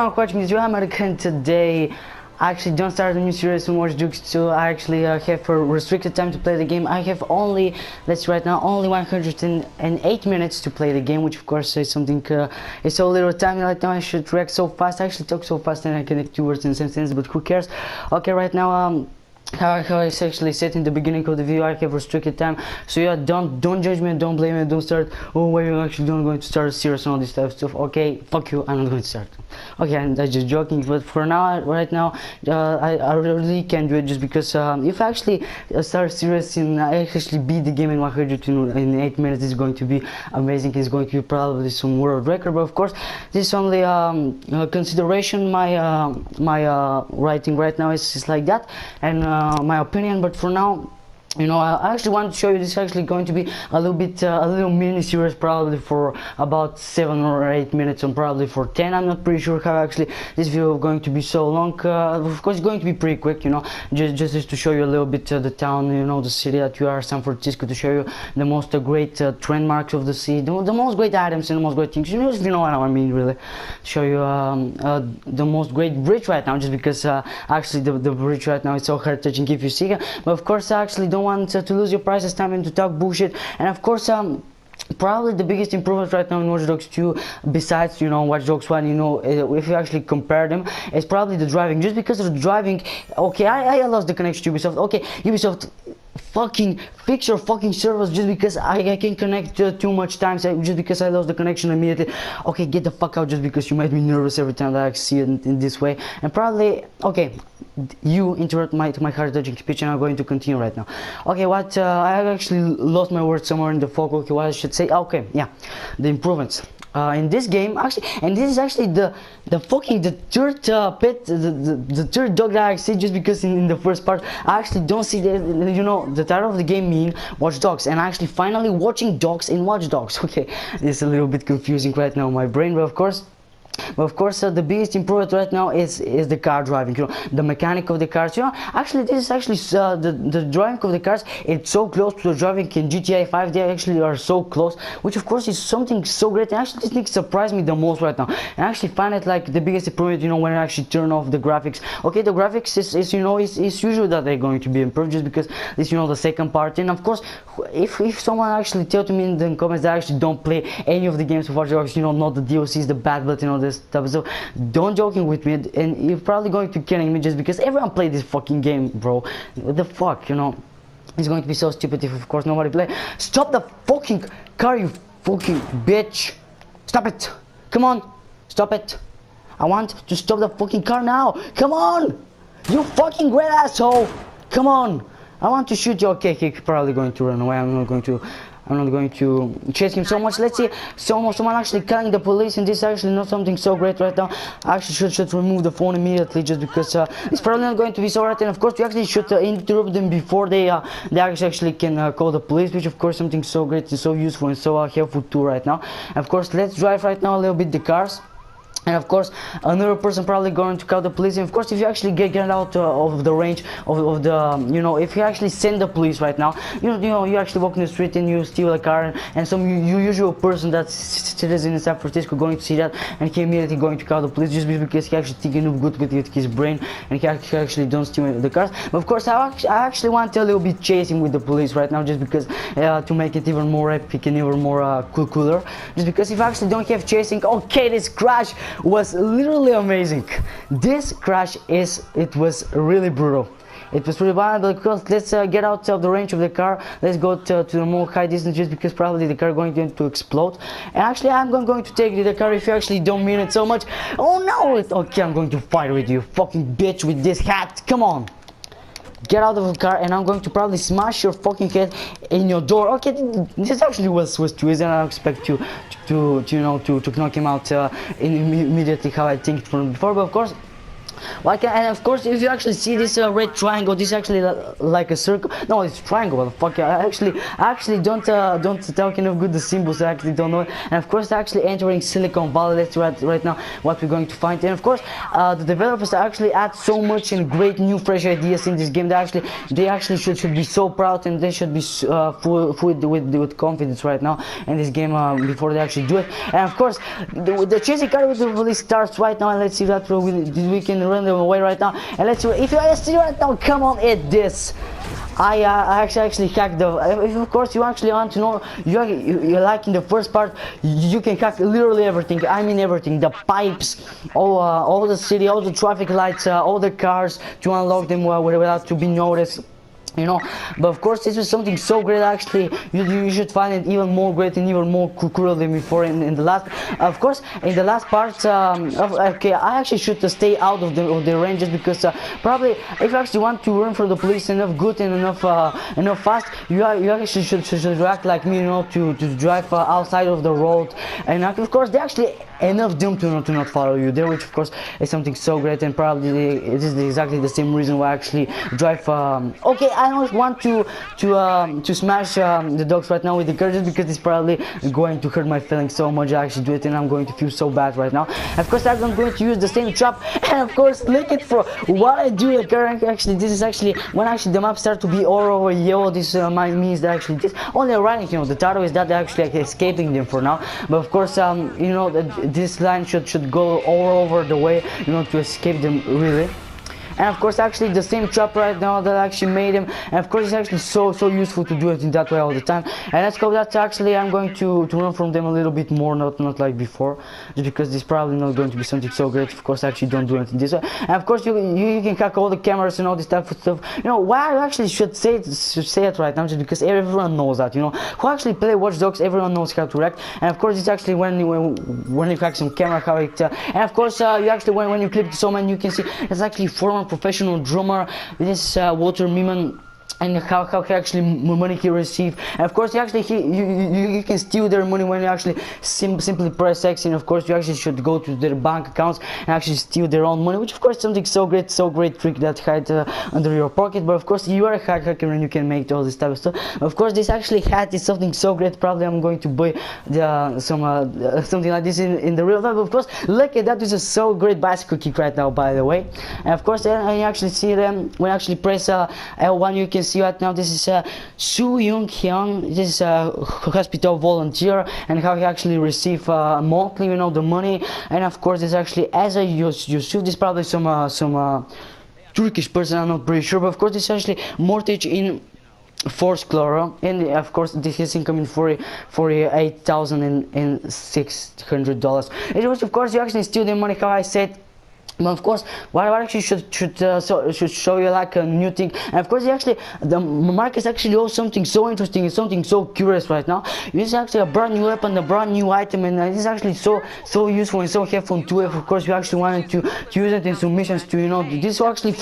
everyone watching this video, I'm American. Today I actually don't start a new series on Watch Dogs 2. I actually have a restricted time to play the game. I have only, let's see right now, only 108 minutes to play the game, which of course is something, it's so little time right now. I should react so fast. I actually talk so fast and I connect two words in the same sentence, but who cares? Okay, right now, how I actually said in the beginning of the video, I have restricted time, so yeah, don't judge me, don't blame me, don't start, oh, why you actually not going to start a series and all this type of stuff. Okay, fuck you, I'm not going to start. Okay, I'm just joking, but for now, right now, I really can't do it, just because if I actually start a series and I actually beat the game in 108 minutes, it's going to be amazing. It's going to be probably some world record, but of course this is only consideration. My writing right now is just like that, and my opinion. But for now, you know, I actually want to show you, this is actually going to be a little mini series, probably for about 7 or 8 minutes, and probably for 10. I'm not pretty sure how actually this video is going to be so long. Of course it's going to be pretty quick, you know, just to show you a little bit the town, you know, the city that you are, San Francisco, to show you the most great trend marks of the city, the most great items and the most great things, you know, if you know what I mean, really. Show you the most great bridge right now, just because actually the bridge right now is so hard touching if you see it. But of course I actually don't want to lose your priceless time and to talk bullshit. And of course probably the biggest improvement right now in Watch Dogs 2, besides, you know, Watch Dogs 1, you know, if you actually compare them, is probably the driving. Just because of the driving, okay, I lost the connection to Ubisoft. Okay, Ubisoft, fucking fix your fucking servers, just because I can connect too much times, just because I lost the connection immediately. Okay, get the fuck out, just because you made me nervous every time that I see it in this way. And probably, okay, you interrupt my heart touching speech, and I'm going to continue right now. Okay, what I actually lost my words somewhere in the fog. Okay, what I should say? Okay, yeah, the improvements in this game, actually, and this is actually the third pet, the third dog that I see, just because in the first part I actually don't see the, you know, the title of the game mean Watch Dogs, and I actually finally watching dogs in Watch Dogs. Okay, it's a little bit confusing right now in my brain, but of course the biggest improvement right now is the car driving, you know, the mechanic of the cars. You know, actually this is actually the driving of the cars, it's so close to the driving in GTA 5. They actually are so close, which of course is something so great. And actually this thing surprised me the most right now, and I actually find it like the biggest improvement, you know, when I actually turn off the graphics. Okay, the graphics is you know, is usually that they're going to be improved, just because this, you know, the second part. And of course, if someone actually tell to me in the comments that I actually don't play any of the games of Watch Dogs, you know, not the DLCs, the bad blood, you know, this stuff, so don't joking with me, and you're probably going to killing me, just because everyone played this fucking game, bro. What the fuck, you know, it's going to be so stupid if of course nobody play. Stop the fucking car, you fucking bitch, stop it, come on, stop it. I want to stop the fucking car now, come on, you fucking great asshole, come on. I want to shoot you. Okay, he's probably going to run away. I'm not going to chase him so much. Let's see, someone actually calling the police, and this is actually not something so great right now. I actually should remove the phone immediately, just because it's probably not going to be so right. And of course we actually should interrupt them before they actually can call the police, which of course something so great and so useful and so helpful too right now. And of course let's drive right now a little bit the cars. And of course another person probably going to call the police. And of course if you actually get out of the range of the you know, if you actually send the police right now, you know you actually walk in the street and you steal a car, and some usual person that's citizen in San Francisco going to see that, and he immediately going to call the police, just because he actually thinking of good with his brain, and he actually don't steal the cars. But of course I actually want a little bit chasing with the police right now, just because to make it even more epic and even more cooler, just because if I actually don't have chasing. Okay, this crash was literally amazing. This crash was really brutal. It was pretty bad, but because let's get out of the range of the car. Let's go to the more high distance, just because probably the car going to explode. And actually I'm going to take the car if you actually don't mean it so much. Oh no, okay, I'm going to fight with you, fucking bitch, with this hat. Come on, get out of the car, and I'm going to probably smash your fucking head in your door. Okay, this actually was too easy, and I expect you to knock him out immediately, how I think from before. But of course Like, and of course, if you actually see this red triangle, this is actually like a circle. No, it's triangle. What the fuck? I actually don't talking of good the symbols. I actually don't know. And of course, actually entering Silicon Valley. That's right now what we're going to find. And of course, the developers actually add so much and great new fresh ideas in this game. They actually should be so proud, and they should be full with confidence right now in this game before they actually do it. And of course, the chasing car with the release starts right now. And let's see that we can run them away right now. And let's see if you see right now. Come on, eat this. I actually hacked the. If of course you actually want to know, you're like in the first part, you can hack literally everything. I mean everything. The pipes, all the city, all the traffic lights, all the cars to unlock them without to be noticed. You know, but of course this is something so great. Actually, you should find it even more great and even more cool than before in the last. Of course, in the last part, okay, I actually should stay out of the ranges, because probably if you actually want to run from the police enough good and enough fast, you actually should act like me, you know, to drive outside of the road. And of course they actually enough them to not follow you there, which of course is something so great. And probably it is exactly the same reason why I actually drive. Okay, I don't want to smash the dogs right now with the car, just because it's probably going to hurt my feelings so much. I actually do it and I'm going to feel so bad right now. Of course I'm going to use the same trap, and of course look at for what I do. The car actually, this is actually when actually the map start to be all over yellow. This means that actually this only running, you know, the title is that they're actually like escaping them for now. But of course you know that this line should go all over the way, you know, to escape them really. And of course actually the same trap right now that actually made him, and of course it's actually so useful to do it in that way all the time. And let's go that actually I'm going to run from them a little bit more, not like before, just because this is probably not going to be something so great. Of course I actually don't do it in this way. And of course you can hack all the cameras and all this type of stuff. You know why I actually should say it right now, just because everyone knows that, you know, who actually play Watch Dogs, everyone knows how to react. And of course it's actually when you hack some camera, how it and of course you actually when you click the someone, you can see it's actually former professional drummer. This Walter Miman, and how actually money he received. And of course you you can steal their money when you actually simply press X. And of course you actually should go to their bank accounts and actually steal their own money, which of course is something so great trick that hide under your pocket. But of course you are a hacker and you can make all this type of stuff. Of course this actually hat is something so great. Probably I'm going to buy something like this in the real life. Of course look at that, this is so great bicycle kick right now, by the way. And of course and you actually see them when I actually press L1, you can see right now this is Soo Young Hyun. This is a hospital volunteer, and how he actually receive monthly, you know, the money. And of course this actually, as you see, this probably some Turkish person, I'm not pretty sure, but of course this is actually mortgage in forced chloro, and of course this is income in $48,600. It was of course you actually steal the money, how I said. But of course, what actually should show you like a new thing. And of course, the market actually shows something so interesting and something so curious right now. This is actually a brand new weapon, a brand new item, and this is actually so useful and so helpful to. Of course, you actually wanted to use it in some missions to, you know, this is actually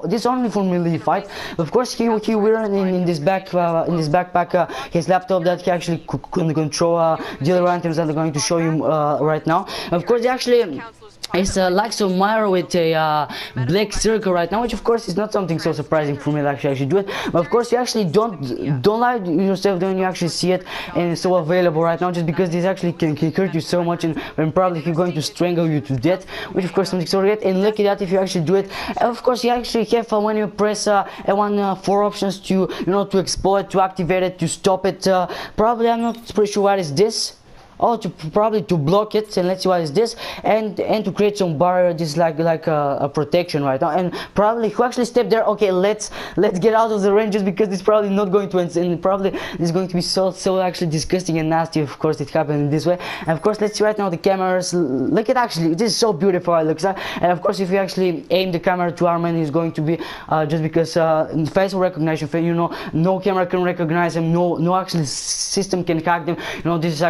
this only for melee fight. Of course, he wearing in this backpack his laptop that he actually can control the other items that I'm going to show you right now. Of course, they actually. It's like some mirror with a black circle right now, which of course is not something so surprising for me to actually do it. But of course you actually don't lie to yourself when you actually see it and it's so available right now, just because this actually can hurt you so much and probably he's going to strangle you to death, which of course something so great. And look at that, if you actually do it, and of course you actually have when you press L1 4 options to, you know, to exploit, to activate it, to stop it. Probably I'm not pretty sure what is this. Oh, probably to block it, and let's see what is this, and to create some barrier. This is like a protection right now, and probably who actually step there. Okay, let's get out of the ranges, because it's probably not going to end, and probably it's going to be so actually disgusting and nasty. Of course it happened in this way. And of course let's see right now the cameras. Look at, actually this is so beautiful it looks like. And of course if you actually aim the camera to our man, it's going to be just because facial recognition, you know, no camera can recognize him, no actually system can hack them, you know. This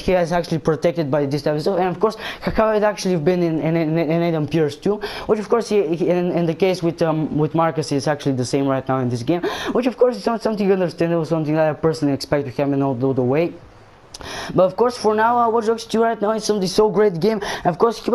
he is actually protected by this type of stuff. And of course how it actually been in Adam Pierce too, which of course in the case with Marcus is actually the same right now in this game, which of course is not something understandable, something that I personally expect to happen all the way. But of course, for now, Watch Dogs 2 right now is something so great game. Of course, she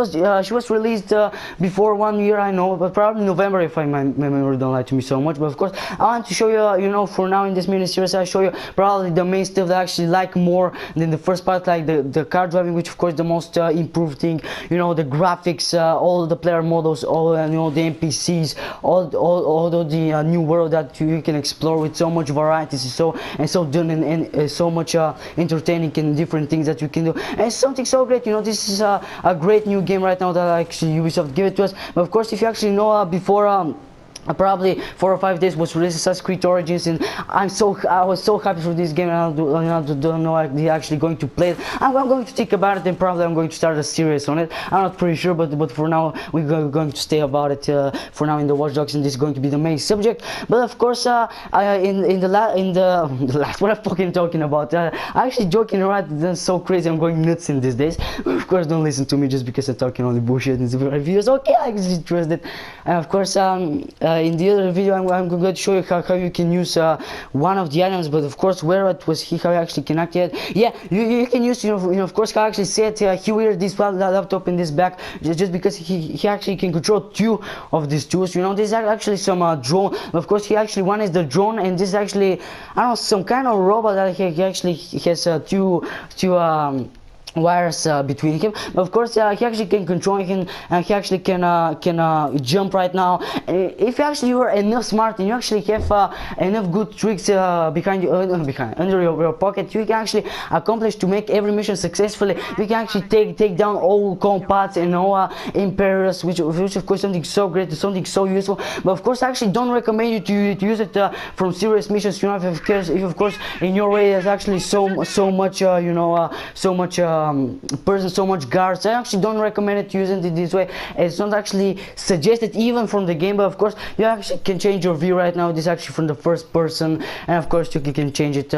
was released before 1 year, I know, but probably November if my memory don't lie to me so much. But of course, I want to show you, for now in this mini series, I show you probably the main stuff that I actually like more than the first part, like the car driving, which of course the most improved thing. The graphics, all the player models, all the NPCs, all the new world that you can explore with so much variety, so done and so much entertaining and different things that you can do, and it's something so great. This is a great new game right now that actually Ubisoft give it to us. But of course, if you actually know before probably 4 or 5 days was released Assassin's Creed Origins, and I was so happy for this game, and I don't know they're actually going to play it. I'm going to think about it, and probably I'm going to start a series on it. I'm not pretty sure, but for now we're going to stay about it for now in the Watch Dogs, and this is going to be the main subject. But of course, in the last, what I'm fucking talking about, I'm actually joking around. That's so crazy. I'm going nuts in these days. Of course, don't listen to me just because I'm talking only bullshit in the reviews. Okay, I actually trust it. And of course, in the other video, I'm going to show you how you can use one of the items, but of course, where it was how you actually can activate. Yeah, you can use, of course, how I actually said he wears this laptop in this back just because he actually can control 2 of these tools. This is actually some drone. Of course, one is the drone, and this is actually, I don't know, some kind of robot that he actually has two wires between him. But of course, he actually can control him, and he actually can jump right now. If actually you are enough smart and you actually have enough good tricks behind under your pocket, you can actually accomplish to make every mission successfully. You can actually take down all compounds and all imperials, which of course something so great, something so useful. But of course, I actually don't recommend you to use it from serious missions. If of course in your way there's actually so much so much person, so much guards. I actually don't recommend it using it this way. It's not actually suggested even from the game, but of course you actually can change your view right now. This is actually from the first person, and of course you can change it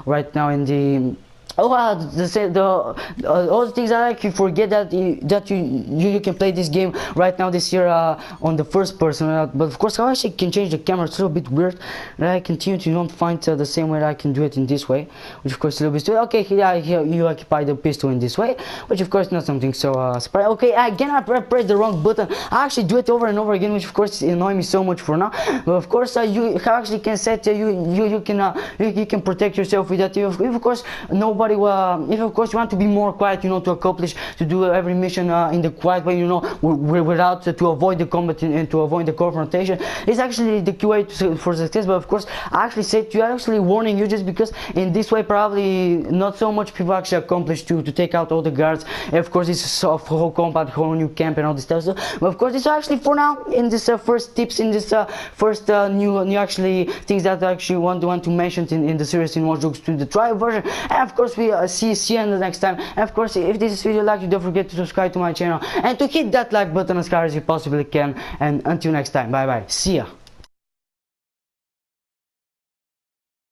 right now in the all the things I like, you forget that you can play this game right now this year on the first person. But of course, I actually can change the camera. It's a little bit weird that I continue to not find the same way that I can do it in this way, which of course is a little bit stupid. Okay, here you occupy the pistol in this way, which of course not something so surprising. Okay, again I pressed the wrong button. I actually do it over and over again, which of course annoys me so much for now. But of course you actually can set you can protect yourself with that. If of course nobody if of course you want to be more quiet, to accomplish, to do every mission in the quiet way, without to avoid the combat and to avoid the confrontation, is actually the key way for success. But of course, I actually said to you, actually warning you, just because in this way probably not so much people actually accomplish to take out all the guards. And of course, it's a whole combat, whole new camp and all this stuff. So, but of course, this is actually for now in this first tips, in this first new actually things that I actually want to mention in the series in Watch Dogs 2, the trial version. And of course, we see you in the next time. And of course, if this video liked you, don't forget to subscribe to my channel and to hit that like button as hard as you possibly can. And until next time, bye bye, see ya.